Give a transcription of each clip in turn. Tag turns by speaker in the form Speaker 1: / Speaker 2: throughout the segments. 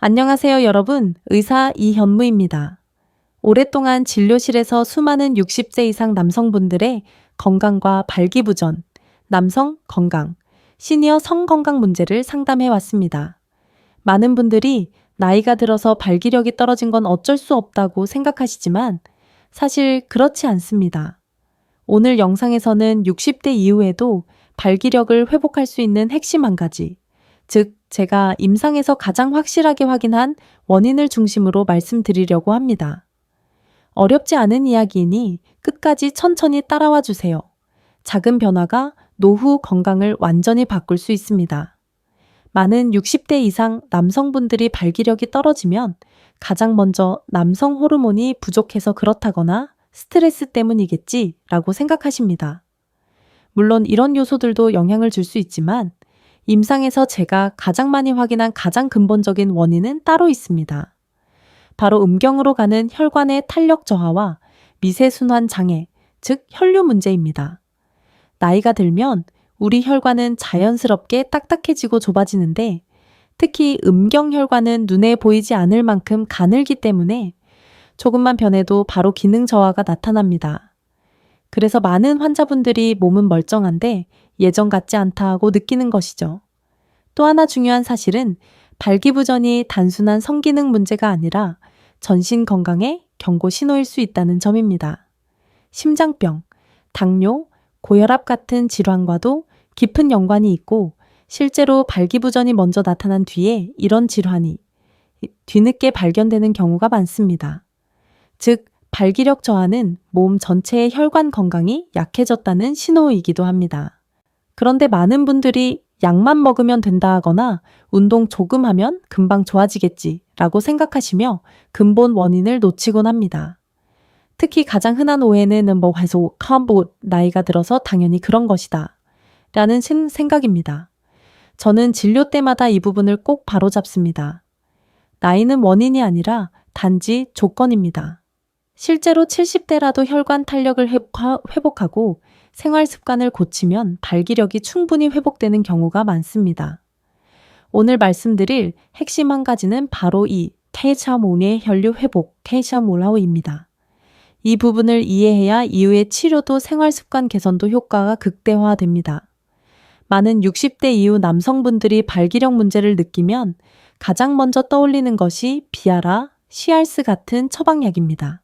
Speaker 1: 안녕하세요, 여러분. 의사 이현무입니다. 오랫동안 진료실에서 수많은 60세 이상 남성분들의 건강과 발기부전, 남성 건강, 시니어 성건강 문제를 상담해 왔습니다. 많은 분들이 나이가 들어서 발기력이 떨어진 건 어쩔 수 없다고 생각하시지만 사실 그렇지 않습니다. 오늘 영상에서는 60대 이후에도 발기력을 회복할 수 있는 핵심 한 가지, 즉 제가 임상에서 가장 확실하게 확인한 원인을 중심으로 말씀드리려고 합니다. 어렵지 않은 이야기이니 끝까지 천천히 따라와 주세요. 작은 변화가 노후 건강을 완전히 바꿀 수 있습니다. 많은 60대 이상 남성분들이 발기력이 떨어지면 가장 먼저 남성 호르몬이 부족해서 그렇다거나 스트레스 때문이겠지라고 생각하십니다. 물론 이런 요소들도 영향을 줄 수 있지만 임상에서 제가 가장 많이 확인한 가장 근본적인 원인은 따로 있습니다. 바로 음경으로 가는 혈관의 탄력 저하와 미세순환 장애, 즉 혈류 문제입니다. 나이가 들면 우리 혈관은 자연스럽게 딱딱해지고 좁아지는데 특히 음경혈관은 눈에 보이지 않을 만큼 가늘기 때문에 조금만 변해도 바로 기능 저하가 나타납니다. 그래서 많은 환자분들이 몸은 멀쩡한데 예전 같지 않다고 느끼는 것이죠. 또 하나 중요한 사실은 발기부전이 단순한 성기능 문제가 아니라 전신 건강의 경고 신호일 수 있다는 점입니다. 심장병, 당뇨, 고혈압 같은 질환과도 깊은 연관이 있고 실제로 발기부전이 먼저 나타난 뒤에 이런 질환이 뒤늦게 발견되는 경우가 많습니다. 즉, 발기력 저하는 몸 전체의 혈관 건강이 약해졌다는 신호이기도 합니다. 그런데 많은 분들이 약만 먹으면 된다 하거나 운동 조금 하면 금방 좋아지겠지 라고 생각하시며 근본 원인을 놓치곤 합니다. 특히 가장 흔한 오해는 계속 나이가 들어서 당연히 그런 것이다 라는 생각입니다. 저는 진료 때마다 이 부분을 꼭 바로잡습니다. 나이는 원인이 아니라 단지 조건입니다. 실제로 70대라도 혈관 탄력을 회복하고 생활 습관을 고치면 발기력이 충분히 회복되는 경우가 많습니다. 오늘 말씀드릴 핵심 한 가지는 바로 이 케이샤몬의 혈류 회복, 케이샤몰라오입니다. 이 부분을 이해해야 이후의 치료도 생활 습관 개선도 효과가 극대화됩니다. 많은 60대 이후 남성분들이 발기력 문제를 느끼면 가장 먼저 떠올리는 것이 비아라, 시알스 같은 처방약입니다.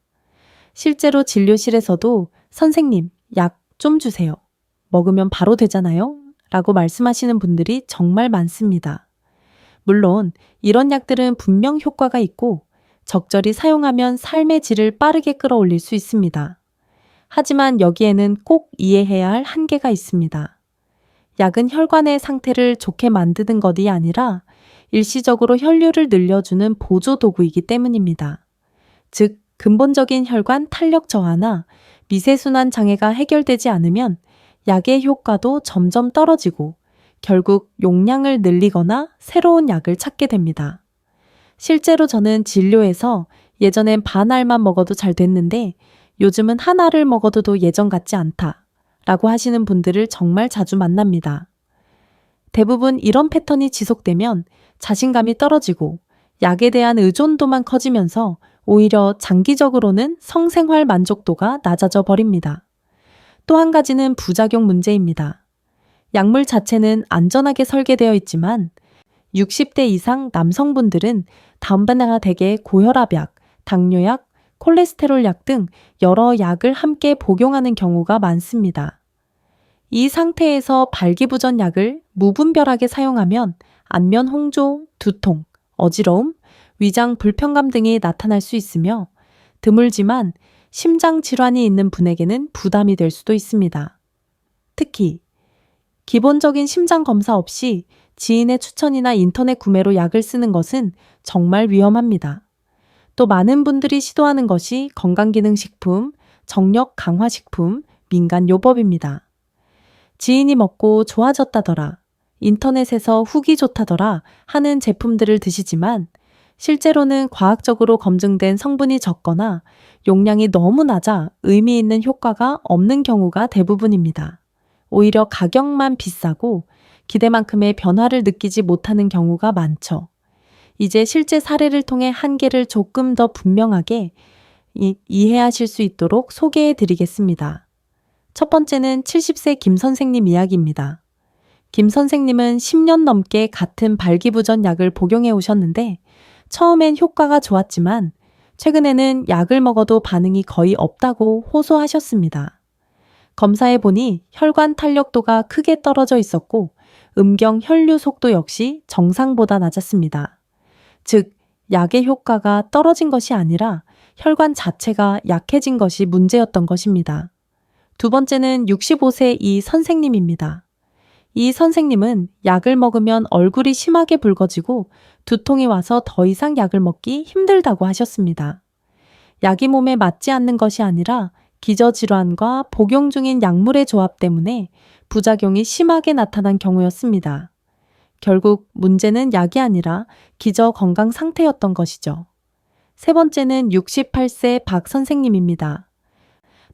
Speaker 1: 실제로 진료실에서도 선생님, 약 좀 주세요. 먹으면 바로 되잖아요? 라고 말씀하시는 분들이 정말 많습니다. 물론 이런 약들은 분명 효과가 있고 적절히 사용하면 삶의 질을 빠르게 끌어올릴 수 있습니다. 하지만 여기에는 꼭 이해해야 할 한계가 있습니다. 약은 혈관의 상태를 좋게 만드는 것이 아니라 일시적으로 혈류를 늘려주는 보조 도구이기 때문입니다. 즉, 근본적인 혈관 탄력 저하나 미세순환 장애가 해결되지 않으면 약의 효과도 점점 떨어지고 결국 용량을 늘리거나 새로운 약을 찾게 됩니다. 실제로 저는 진료에서 예전엔 반 알만 먹어도 잘 됐는데 요즘은 한 알을 먹어도 예전 같지 않다 라고 하시는 분들을 정말 자주 만납니다. 대부분 이런 패턴이 지속되면 자신감이 떨어지고 약에 대한 의존도만 커지면서 오히려 장기적으로는 성생활 만족도가 낮아져 버립니다. 또 한 가지는 부작용 문제입니다. 약물 자체는 안전하게 설계되어 있지만 60대 이상 남성분들은 담배나 대개 고혈압약, 당뇨약, 콜레스테롤 약 등 여러 약을 함께 복용하는 경우가 많습니다. 이 상태에서 발기부전 약을 무분별하게 사용하면 안면 홍조, 두통, 어지러움, 위장 불편감 등이 나타날 수 있으며 드물지만 심장 질환이 있는 분에게는 부담이 될 수도 있습니다. 특히 기본적인 심장 검사 없이 지인의 추천이나 인터넷 구매로 약을 쓰는 것은 정말 위험합니다. 또 많은 분들이 시도하는 것이 건강기능식품, 정력 강화식품, 민간요법입니다. 지인이 먹고 좋아졌다더라, 인터넷에서 후기 좋다더라 하는 제품들을 드시지만 실제로는 과학적으로 검증된 성분이 적거나 용량이 너무 낮아 의미 있는 효과가 없는 경우가 대부분입니다. 오히려 가격만 비싸고 기대만큼의 변화를 느끼지 못하는 경우가 많죠. 이제 실제 사례를 통해 한계를 조금 더 분명하게 이해하실 수 있도록 소개해 드리겠습니다. 첫 번째는 70세 김 선생님 이야기입니다. 김 선생님은 10년 넘게 같은 발기부전 약을 복용해 오셨는데 처음엔 효과가 좋았지만 최근에는 약을 먹어도 반응이 거의 없다고 호소하셨습니다. 검사해 보니 혈관 탄력도가 크게 떨어져 있었고 음경 혈류 속도 역시 정상보다 낮았습니다. 즉, 약의 효과가 떨어진 것이 아니라 혈관 자체가 약해진 것이 문제였던 것입니다. 두 번째는 65세 이 선생님입니다. 이 선생님은 약을 먹으면 얼굴이 심하게 붉어지고 두통이 와서 더 이상 약을 먹기 힘들다고 하셨습니다. 약이 몸에 맞지 않는 것이 아니라 기저질환과 복용 중인 약물의 조합 때문에 부작용이 심하게 나타난 경우였습니다. 결국 문제는 약이 아니라 기저 건강 상태였던 것이죠. 세 번째는 68세 박 선생님입니다.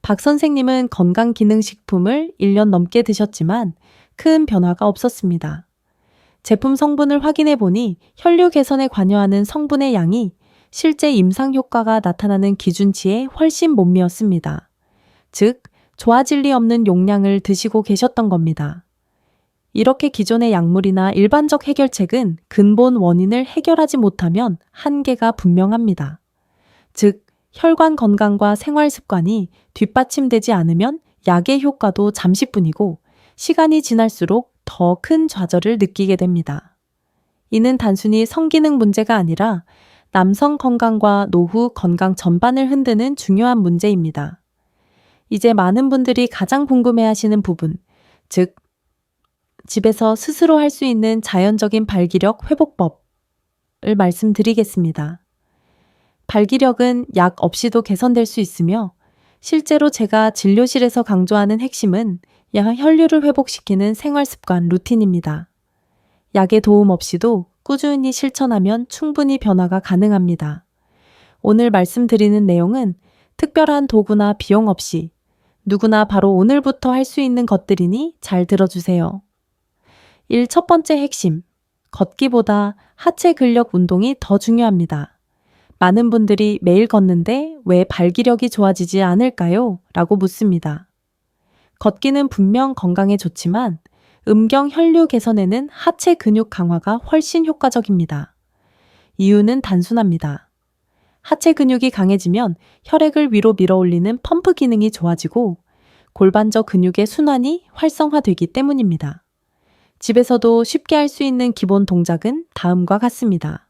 Speaker 1: 박 선생님은 건강기능식품을 1년 넘게 드셨지만 큰 변화가 없었습니다. 제품 성분을 확인해 보니 혈류 개선에 관여하는 성분의 양이 실제 임상 효과가 나타나는 기준치에 훨씬 못 미었습니다. 즉, 좋아질 리 없는 용량을 드시고 계셨던 겁니다. 이렇게 기존의 약물이나 일반적 해결책은 근본 원인을 해결하지 못하면 한계가 분명합니다. 즉, 혈관 건강과 생활 습관이 뒷받침되지 않으면 약의 효과도 잠시뿐이고 시간이 지날수록 더 큰 좌절을 느끼게 됩니다. 이는 단순히 성기능 문제가 아니라 남성 건강과 노후 건강 전반을 흔드는 중요한 문제입니다. 이제 많은 분들이 가장 궁금해하시는 부분, 즉 집에서 스스로 할 수 있는 자연적인 발기력 회복법을 말씀드리겠습니다. 발기력은 약 없이도 개선될 수 있으며 실제로 제가 진료실에서 강조하는 핵심은 혈류를 회복시키는 생활습관 루틴입니다. 약의 도움 없이도 꾸준히 실천하면 충분히 변화가 가능합니다. 오늘 말씀드리는 내용은 특별한 도구나 비용 없이 누구나 바로 오늘부터 할 수 있는 것들이니 잘 들어주세요. 첫 번째 핵심, 걷기보다 하체 근력 운동이 더 중요합니다. 많은 분들이 매일 걷는데 왜 발기력이 좋아지지 않을까요? 라고 묻습니다. 걷기는 분명 건강에 좋지만 음경 혈류 개선에는 하체 근육 강화가 훨씬 효과적입니다. 이유는 단순합니다. 하체 근육이 강해지면 혈액을 위로 밀어올리는 펌프 기능이 좋아지고 골반저 근육의 순환이 활성화되기 때문입니다. 집에서도 쉽게 할 수 있는 기본 동작은 다음과 같습니다.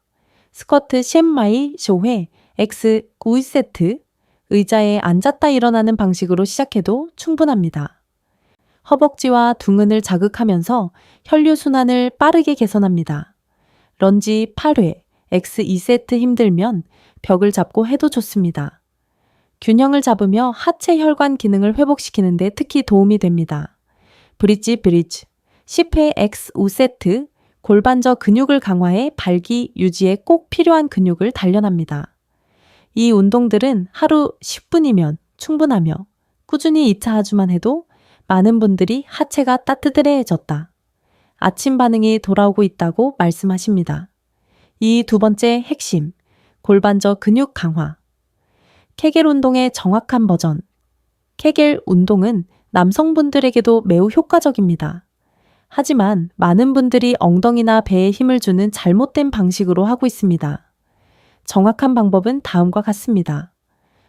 Speaker 1: 스쿼트 10마이 5회 X 9세트 의자에 앉았다 일어나는 방식으로 시작해도 충분합니다. 허벅지와 둥근을 자극하면서 혈류순환을 빠르게 개선합니다. 런지 8회 X 2세트 힘들면 벽을 잡고 해도 좋습니다. 균형을 잡으며 하체 혈관 기능을 회복시키는 데 특히 도움이 됩니다. 브릿지 10회 X 5세트 골반저 근육을 강화해 발기 유지에 꼭 필요한 근육을 단련합니다. 이 운동들은 하루 10분이면 충분하며 꾸준히 2차 하주만 해도 많은 분들이 하체가 따뜻해졌다. 아침 반응이 돌아오고 있다고 말씀하십니다. 이 두 번째 핵심, 골반저 근육 강화. 케겔 운동의 정확한 버전. 케겔 운동은 남성분들에게도 매우 효과적입니다. 하지만 많은 분들이 엉덩이나 배에 힘을 주는 잘못된 방식으로 하고 있습니다. 정확한 방법은 다음과 같습니다.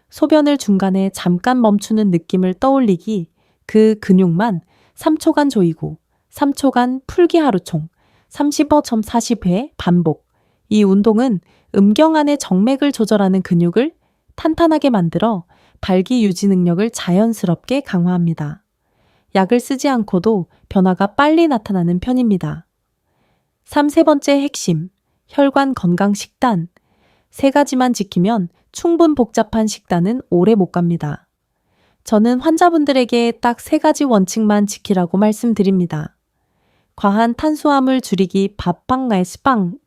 Speaker 1: 소변을 중간에 잠깐 멈추는 느낌을 떠올리기, 그 근육만 3초간 조이고 3초간 풀기 하루 총 35.40회 반복. 이 운동은 음경 안의 정맥을 조절하는 근육을 탄탄하게 만들어 발기 유지 능력을 자연스럽게 강화합니다. 약을 쓰지 않고도 변화가 빨리 나타나는 편입니다. 세 번째 핵심, 혈관 건강 식단. 3가지만 지키면 충분 복잡한 식단은 오래 못 갑니다. 저는 환자분들에게 딱 3가지 원칙만 지키라고 말씀드립니다. 과한 탄수화물 줄이기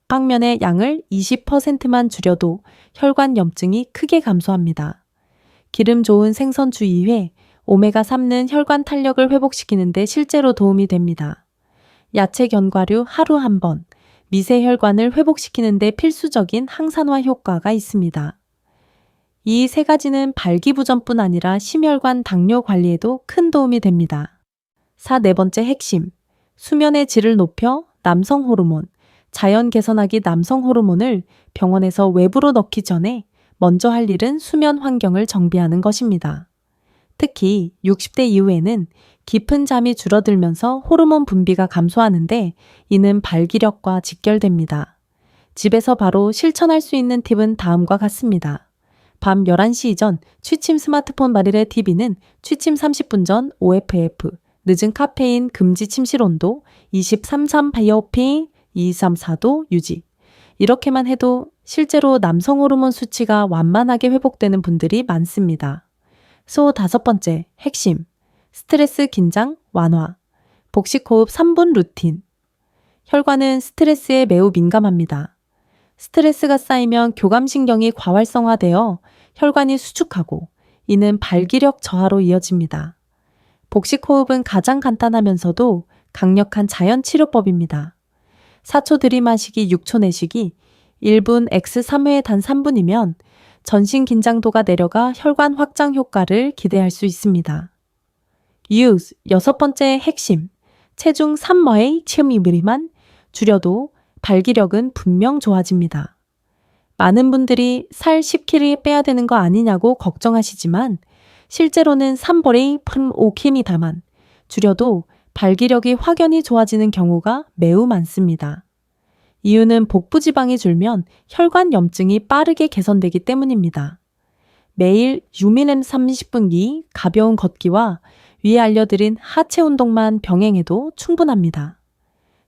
Speaker 1: 빵면의 양을 20%만 줄여도 혈관 염증이 크게 감소합니다. 기름 좋은 생선 주 2회, 오메가3는 혈관 탄력을 회복시키는 데 실제로 도움이 됩니다. 야채 견과류 하루 1번, 미세 혈관을 회복시키는 데 필수적인 항산화 효과가 있습니다. 이 세 가지는 발기부전뿐 아니라 심혈관 당뇨 관리에도 큰 도움이 됩니다. 네 번째 핵심. 수면의 질을 높여 남성 호르몬, 자연 개선하기 남성 호르몬을 병원에서 외부로 넣기 전에 먼저 할 일은 수면 환경을 정비하는 것입니다. 특히 60대 이후에는 깊은 잠이 줄어들면서 호르몬 분비가 감소하는데 이는 발기력과 직결됩니다. 집에서 바로 실천할 수 있는 팁은 다음과 같습니다. 밤 11시 이전 취침 스마트폰 말일의 TV는 취침 30분 전 OFF, 늦은 카페인 금지 침실 온도 23.3 바이오핑 234도 유지. 이렇게만 해도 실제로 남성 호르몬 수치가 완만하게 회복되는 분들이 많습니다. 다섯 번째, 핵심. 스트레스 긴장 완화. 복식호흡 3분 루틴. 혈관은 스트레스에 매우 민감합니다. 스트레스가 쌓이면 교감신경이 과활성화되어 혈관이 수축하고 이는 발기력 저하로 이어집니다. 복식호흡은 가장 간단하면서도 강력한 자연치료법입니다. 4초 들이마시기 6초 내쉬기 1분 X3회 단 3분이면 전신 긴장도가 내려가 혈관 확장 효과를 기대할 수 있습니다. 여섯 번째 핵심. 체중 3머의 치음이 미만 줄여도 발기력은 분명 좋아집니다. 많은 분들이 살 10kg 빼야 되는 거 아니냐고 걱정하시지만 실제로는 3벌의 5kg 다만 줄여도 발기력이 확연히 좋아지는 경우가 매우 많습니다. 이유는 복부 지방이 줄면 혈관 염증이 빠르게 개선되기 때문입니다. 매일 유민엠 30분기 가벼운 걷기와 위에 알려드린 하체 운동만 병행해도 충분합니다.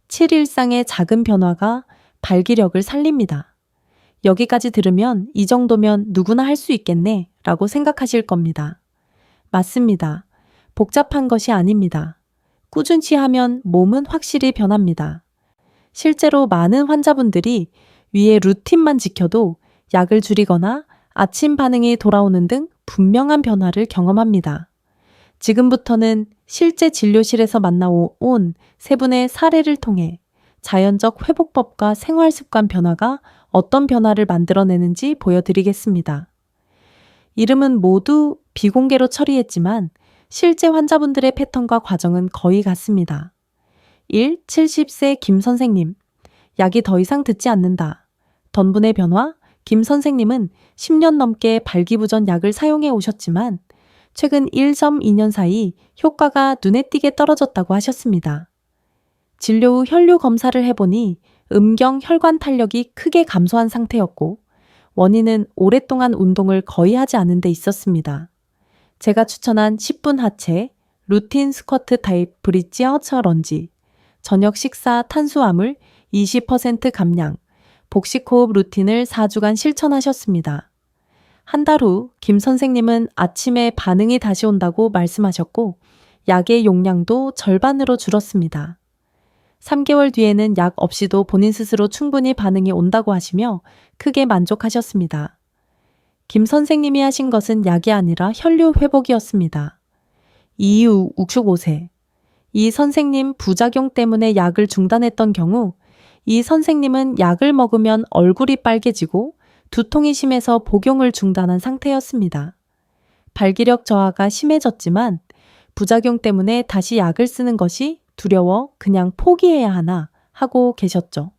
Speaker 1: 7일상의 작은 변화가 발기력을 살립니다. 여기까지 들으면 이 정도면 누구나 할 수 있겠네 라고 생각하실 겁니다. 맞습니다. 복잡한 것이 아닙니다. 꾸준히 하면 몸은 확실히 변합니다. 실제로 많은 환자분들이 위에 루틴만 지켜도 약을 줄이거나 아침 반응이 돌아오는 등 분명한 변화를 경험합니다. 지금부터는 실제 진료실에서 만나온 세 분의 사례를 통해 자연적 회복법과 생활습관 변화가 어떤 변화를 만들어내는지 보여드리겠습니다. 이름은 모두 비공개로 처리했지만 실제 환자분들의 패턴과 과정은 거의 같습니다. 1. 70세 김 선생님. 약이 더 이상 듣지 않는다. 던분의 변화. 김 선생님은 10년 넘게 발기부전 약을 사용해 오셨지만 최근 1.2년 사이 효과가 눈에 띄게 떨어졌다고 하셨습니다. 진료 후 혈류 검사를 해보니 음경 혈관 탄력이 크게 감소한 상태였고 원인은 오랫동안 운동을 거의 하지 않은 데 있었습니다. 제가 추천한 10분 하체, 루틴 스쿼트 타입 브릿지 허처 런지, 저녁 식사 탄수화물 20% 감량, 복식호흡 루틴을 4주간 실천하셨습니다. 한 달 후 김 선생님은 아침에 반응이 다시 온다고 말씀하셨고 약의 용량도 절반으로 줄었습니다. 3개월 뒤에는 약 없이도 본인 스스로 충분히 반응이 온다고 하시며 크게 만족하셨습니다. 김 선생님이 하신 것은 약이 아니라 혈류 회복이었습니다. 이후 65세. 이 선생님 부작용 때문에 약을 중단했던 경우 이 선생님은 약을 먹으면 얼굴이 빨개지고 두통이 심해서 복용을 중단한 상태였습니다. 발기력 저하가 심해졌지만 부작용 때문에 다시 약을 쓰는 것이 두려워 그냥 포기해야 하나 하고 계셨죠.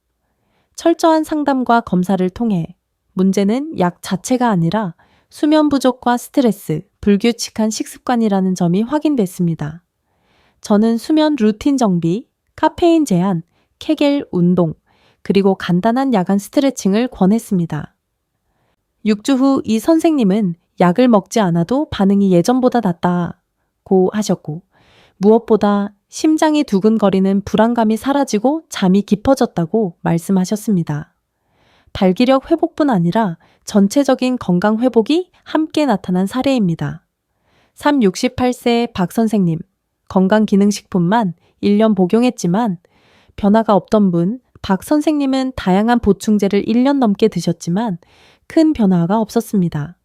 Speaker 1: 철저한 상담과 검사를 통해 문제는 약 자체가 아니라 수면 부족과 스트레스, 불규칙한 식습관이라는 점이 확인됐습니다. 저는 수면 루틴 정비, 카페인 제한, 케겔 운동, 그리고 간단한 야간 스트레칭을 권했습니다. 6주 후 이 선생님은 약을 먹지 않아도 반응이 예전보다 낫다고 하셨고 무엇보다 심장이 두근거리는 불안감이 사라지고 잠이 깊어졌다고 말씀하셨습니다. 발기력 회복뿐 아니라 전체적인 건강 회복이 함께 나타난 사례입니다. 68세 박 선생님, 건강기능식품만 1년 복용했지만 변화가 없던 분, 박 선생님은 다양한 보충제를 1년 넘게 드셨지만 큰 변화가 없었습니다.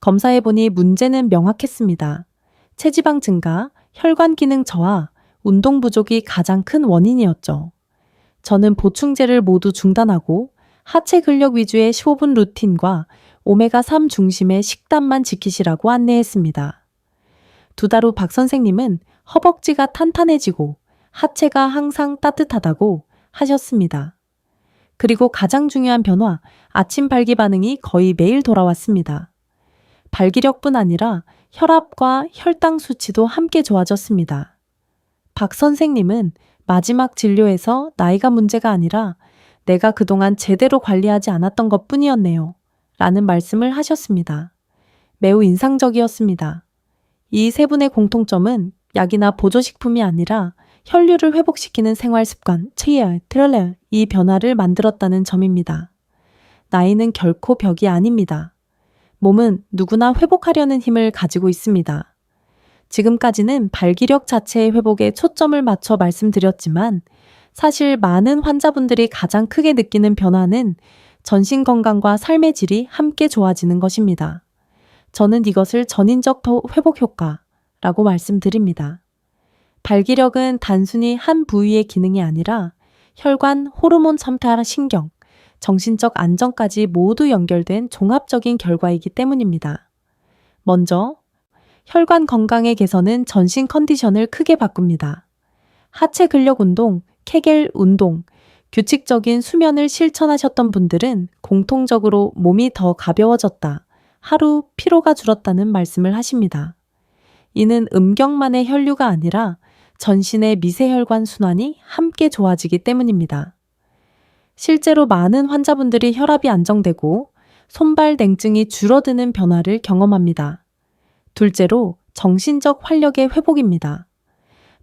Speaker 1: 검사해보니 문제는 명확했습니다. 체지방 증가, 혈관 기능 저하, 운동 부족이 가장 큰 원인이었죠. 저는 보충제를 모두 중단하고 하체 근력 위주의 15분 루틴과 오메가3 중심의 식단만 지키시라고 안내했습니다. 2달 후 박 선생님은 허벅지가 탄탄해지고 하체가 항상 따뜻하다고 하셨습니다. 그리고 가장 중요한 변화, 아침 발기 반응이 거의 매일 돌아왔습니다. 발기력뿐 아니라 혈압과 혈당 수치도 함께 좋아졌습니다. 박 선생님은 마지막 진료에서 나이가 문제가 아니라 내가 그동안 제대로 관리하지 않았던 것 뿐이었네요. 라는 말씀을 하셨습니다. 매우 인상적이었습니다. 이 세 분의 공통점은 약이나 보조식품이 아니라 혈류를 회복시키는 생활습관, 이 변화를 만들었다는 점입니다. 나이는 결코 벽이 아닙니다. 몸은 누구나 회복하려는 힘을 가지고 있습니다. 지금까지는 발기력 자체의 회복에 초점을 맞춰 말씀드렸지만 사실 많은 환자분들이 가장 크게 느끼는 변화는 전신 건강과 삶의 질이 함께 좋아지는 것입니다. 저는 이것을 전인적 회복 효과라고 말씀드립니다. 발기력은 단순히 한 부위의 기능이 아니라 혈관, 호르몬 첨타, 신경, 정신적 안정까지 모두 연결된 종합적인 결과이기 때문입니다. 먼저 혈관 건강의 개선은 전신 컨디션을 크게 바꿉니다. 하체 근력 운동, 케겔 운동, 규칙적인 수면을 실천하셨던 분들은 공통적으로 몸이 더 가벼워졌다, 하루 피로가 줄었다는 말씀을 하십니다. 이는 음경만의 혈류가 아니라 전신의 미세혈관 순환이 함께 좋아지기 때문입니다. 실제로 많은 환자분들이 혈압이 안정되고 손발 냉증이 줄어드는 변화를 경험합니다. 둘째로 정신적 활력의 회복입니다.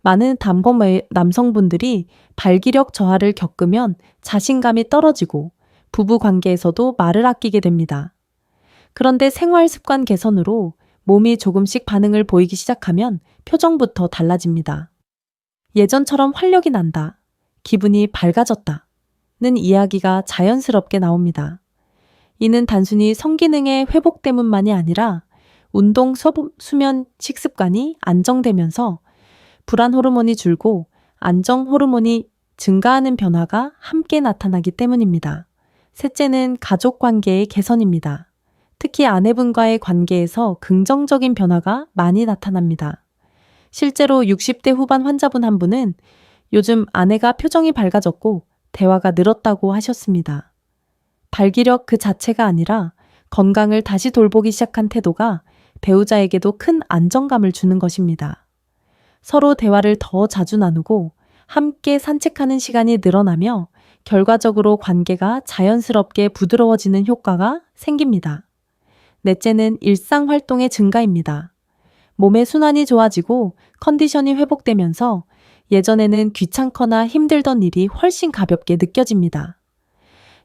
Speaker 1: 많은 단범 남성분들이 발기력 저하를 겪으면 자신감이 떨어지고 부부 관계에서도 말을 아끼게 됩니다. 그런데 생활 습관 개선으로 몸이 조금씩 반응을 보이기 시작하면 표정부터 달라집니다. 예전처럼 활력이 난다, 기분이 밝아졌다 는 이야기가 자연스럽게 나옵니다. 이는 단순히 성기능의 회복 때문만이 아니라 운동, 수면, 식습관이 안정되면서 불안 호르몬이 줄고 안정 호르몬이 증가하는 변화가 함께 나타나기 때문입니다. 셋째는 가족 관계의 개선입니다. 특히 아내분과의 관계에서 긍정적인 변화가 많이 나타납니다. 실제로 60대 후반 환자분 한 분은 요즘 아내가 표정이 밝아졌고 대화가 늘었다고 하셨습니다. 발기력 그 자체가 아니라 건강을 다시 돌보기 시작한 태도가 배우자에게도 큰 안정감을 주는 것입니다. 서로 대화를 더 자주 나누고 함께 산책하는 시간이 늘어나며 결과적으로 관계가 자연스럽게 부드러워지는 효과가 생깁니다. 넷째는 일상활동의 증가입니다. 몸의 순환이 좋아지고 컨디션이 회복되면서 예전에는 귀찮거나 힘들던 일이 훨씬 가볍게 느껴집니다.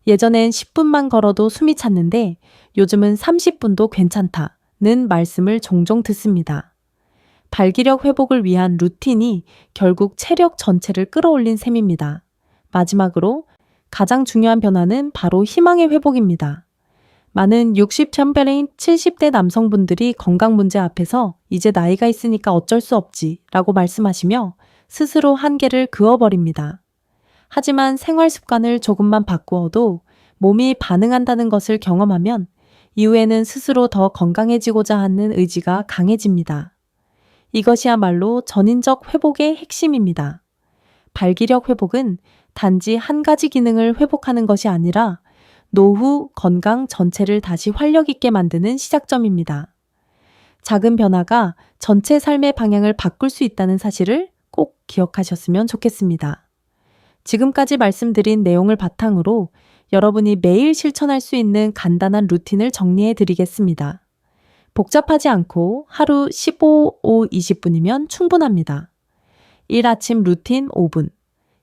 Speaker 1: 예전엔 10분만 걸어도 숨이 찼는데 요즘은 30분도 괜찮다는 말씀을 종종 듣습니다. 발기력 회복을 위한 루틴이 결국 체력 전체를 끌어올린 셈입니다. 마지막으로 가장 중요한 변화는 바로 희망의 회복입니다. 많은 60, 70대 남성분들이 건강 문제 앞에서 이제 나이가 있으니까 어쩔 수 없지 라고 말씀하시며 스스로 한계를 그어버립니다. 하지만 생활 습관을 조금만 바꾸어도 몸이 반응한다는 것을 경험하면 이후에는 스스로 더 건강해지고자 하는 의지가 강해집니다. 이것이야말로 전인적 회복의 핵심입니다. 발기력 회복은 단지 한 가지 기능을 회복하는 것이 아니라 노후 건강 전체를 다시 활력 있게 만드는 시작점입니다. 작은 변화가 전체 삶의 방향을 바꿀 수 있다는 사실을 꼭 기억하셨으면 좋겠습니다. 지금까지 말씀드린 내용을 바탕으로 여러분이 매일 실천할 수 있는 간단한 루틴을 정리해 드리겠습니다. 복잡하지 않고 하루 15, 20분이면 충분합니다. 1. 아침 루틴 5분,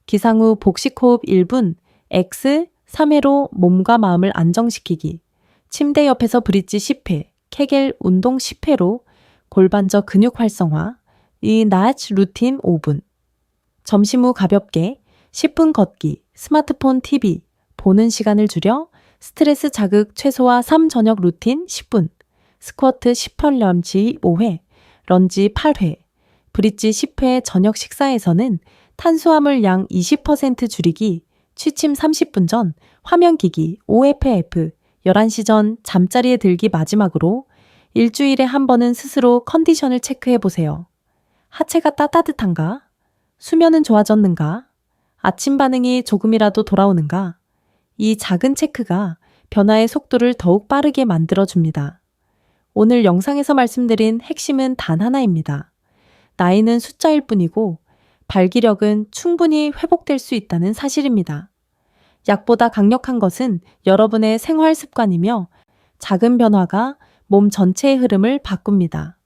Speaker 1: 기상 후 복식호흡 1분, X 3회로 몸과 마음을 안정시키기, 침대 옆에서 브릿지 10회, 케겔 운동 10회로 골반저 근육 활성화, 이 나치 루틴 5분. 점심 후 가볍게 10분 걷기, 스마트폰 TV, 보는 시간을 줄여 스트레스 자극 최소화 3 저녁 루틴 10분, 스쿼트 18런지 5회, 런지 8회, 브릿지 10회 저녁 식사에서는 탄수화물 양 20% 줄이기, 취침 30분 전 화면기기 OFF, 11시 전 잠자리에 들기 마지막으로 일주일에 한 번은 스스로 컨디션을 체크해 보세요. 하체가 따뜻한가? 수면은 좋아졌는가? 아침 반응이 조금이라도 돌아오는가? 이 작은 체크가 변화의 속도를 더욱 빠르게 만들어줍니다. 오늘 영상에서 말씀드린 핵심은 단 하나입니다. 나이는 숫자일 뿐이고 발기력은 충분히 회복될 수 있다는 사실입니다. 약보다 강력한 것은 여러분의 생활 습관이며 작은 변화가 몸 전체의 흐름을 바꿉니다.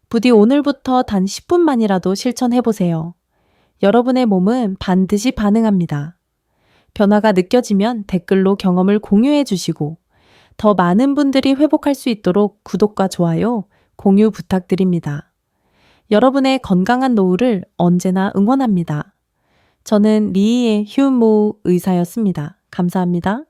Speaker 1: 부디 오늘부터 단 10분만이라도 실천해보세요. 여러분의 몸은 반드시 반응합니다. 변화가 느껴지면 댓글로 경험을 공유해 주시고 더 많은 분들이 회복할 수 있도록 구독과 좋아요, 공유 부탁드립니다. 여러분의 건강한 노후를 언제나 응원합니다. 저는 리이의 휴무 의사였습니다. 감사합니다.